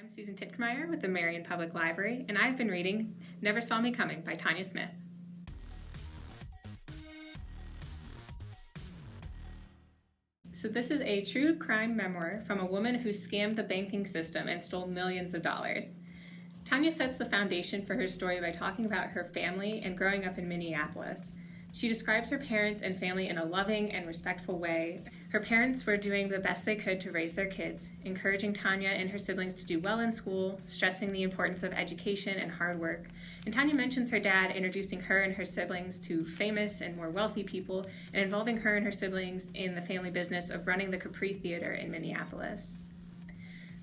I'm Susan Titkemeyer with the Marion Public Library, and I've been reading Never Saw Me Coming by Tanya Smith. So this is a true crime memoir from a woman who scammed the banking system and stole millions of dollars. Tanya sets the foundation for her story by talking about her family and growing up in Minneapolis. She describes her parents and family in a loving and respectful way. Her parents were doing the best they could to raise their kids, encouraging Tanya and her siblings to do well in school, stressing the importance of education and hard work. And Tanya mentions her dad introducing her and her siblings to famous and more wealthy people and involving her and her siblings in the family business of running the Capri Theater in Minneapolis.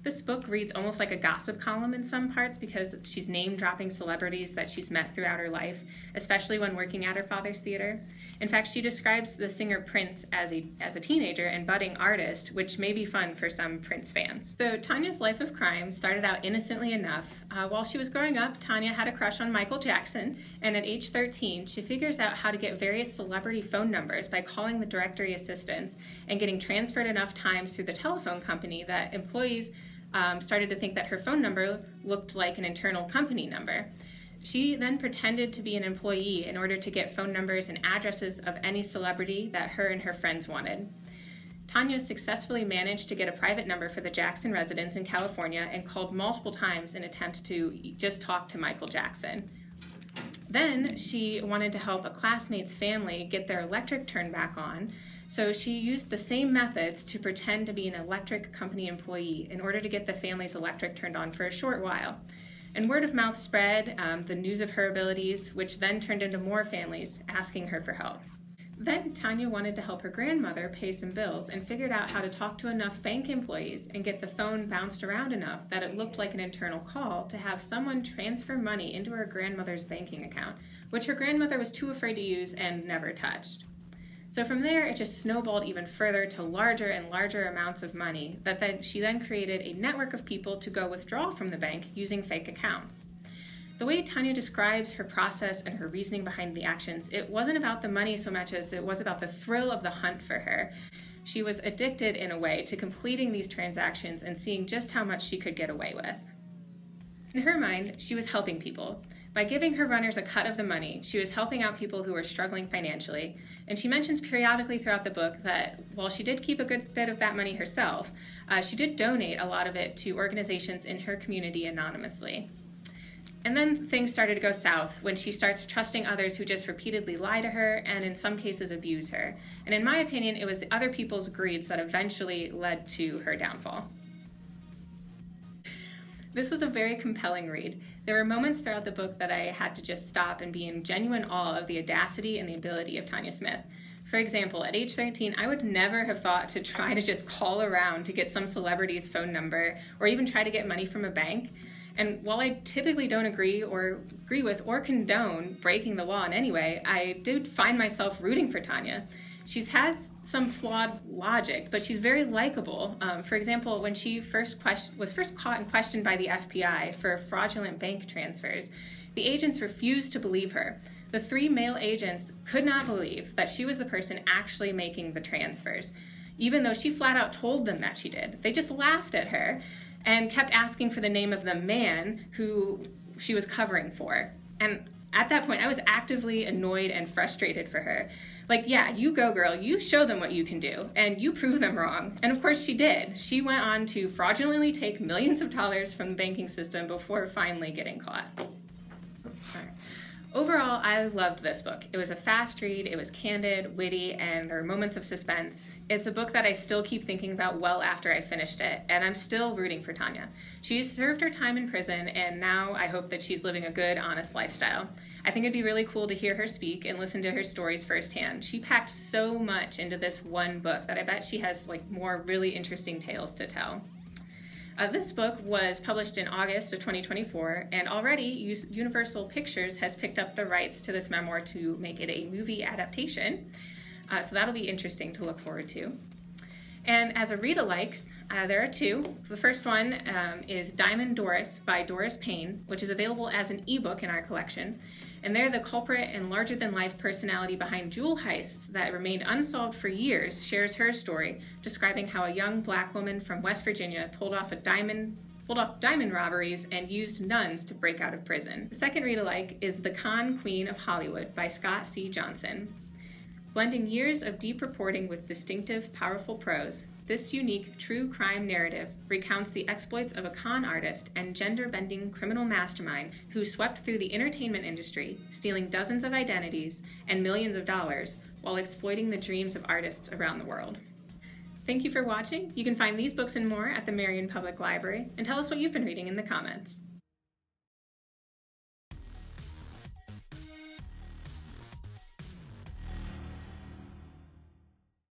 This book reads almost like a gossip column in some parts because she's name-dropping celebrities that she's met throughout her life, especially when working at her father's theater. In fact, she describes the singer Prince as a teenager and budding artist, which may be fun for some Prince fans. So Tanya's life of crime started out innocently enough. While she was growing up, Tanya had a crush on Michael Jackson, and at age 13, she figures out how to get various celebrity phone numbers by calling the directory assistants and getting transferred enough times through the telephone company that employees started to think that her phone number looked like an internal company number. She then pretended to be an employee in order to get phone numbers and addresses of any celebrity that her and her friends wanted. Tanya successfully managed to get a private number for the Jackson residence in California and called multiple times in an attempt to just talk to Michael Jackson. Then she wanted to help a classmate's family get their electric turned back on, so she used the same methods to pretend to be an electric company employee in order to get the family's electric turned on for a short while. And word of mouth spread, the news of her abilities, which then turned into more families asking her for help. Then Tanya wanted to help her grandmother pay some bills and figured out how to talk to enough bank employees and get the phone bounced around enough that it looked like an internal call to have someone transfer money into her grandmother's banking account, which her grandmother was too afraid to use and never touched. So from there, it just snowballed even further to larger and larger amounts of money that she then created a network of people to go withdraw from the bank using fake accounts. The way Tanya describes her process and her reasoning behind the actions, it wasn't about the money so much as it was about the thrill of the hunt for her. She was addicted in a way to completing these transactions and seeing just how much she could get away with. In her mind, she was helping people. By giving her runners a cut of the money, she was helping out people who were struggling financially, and she mentions periodically throughout the book that while she did keep a good bit of that money herself, she did donate a lot of it to organizations in her community anonymously. And then things started to go south when she starts trusting others who just repeatedly lie to her and in some cases abuse her. And in my opinion, it was the other people's greeds that eventually led to her downfall. This was a very compelling read. There were moments throughout the book that I had to just stop and be in genuine awe of the audacity and the ability of Tanya Smith. For example, at age 13, I would never have thought to try to just call around to get some celebrity's phone number or even try to get money from a bank. And while I typically don't agree with or condone breaking the law in any way, I did find myself rooting for Tanya. She has some flawed logic, but she's very likable. For example, when she was first caught and questioned by the FBI for fraudulent bank transfers, the agents refused to believe her. The 3 male agents could not believe that she was the person actually making the transfers, even though she flat out told them that she did. They just laughed at her and kept asking for the name of the man who she was covering for. And at that point, I was actively annoyed and frustrated for her. Like, yeah, you go girl, you show them what you can do, and you prove them wrong. And of course she did. She went on to fraudulently take millions of dollars from the banking system before finally getting caught. Overall, I loved this book. It was a fast read, it was candid, witty, and there were moments of suspense. It's a book that I still keep thinking about well after I finished it, and I'm still rooting for Tanya. She's served her time in prison, and now I hope that she's living a good, honest lifestyle. I think it'd be really cool to hear her speak and listen to her stories firsthand. She packed so much into this one book that I bet she has more really interesting tales to tell. This book was published in August of 2024, and already Universal Pictures has picked up the rights to this memoir to make it a movie adaptation. So that'll be interesting to look forward to. And as a read-alikes, there are 2. The first one is Diamond Doris by Doris Payne, which is available as an ebook in our collection. And there, the culprit and larger-than-life personality behind jewel heists that remained unsolved for years shares her story, describing how a young black woman from West Virginia pulled off a diamond pulled off diamond robberies, and used nuns to break out of prison. The second read-alike is The Con Queen of Hollywood by Scott C. Johnson. Blending years of deep reporting with distinctive, powerful prose, this unique true crime narrative recounts the exploits of a con artist and gender-bending criminal mastermind who swept through the entertainment industry, stealing dozens of identities and millions of dollars while exploiting the dreams of artists around the world. Thank you for watching. You can find these books and more at the Marion Public Library, and tell us what you've been reading in the comments.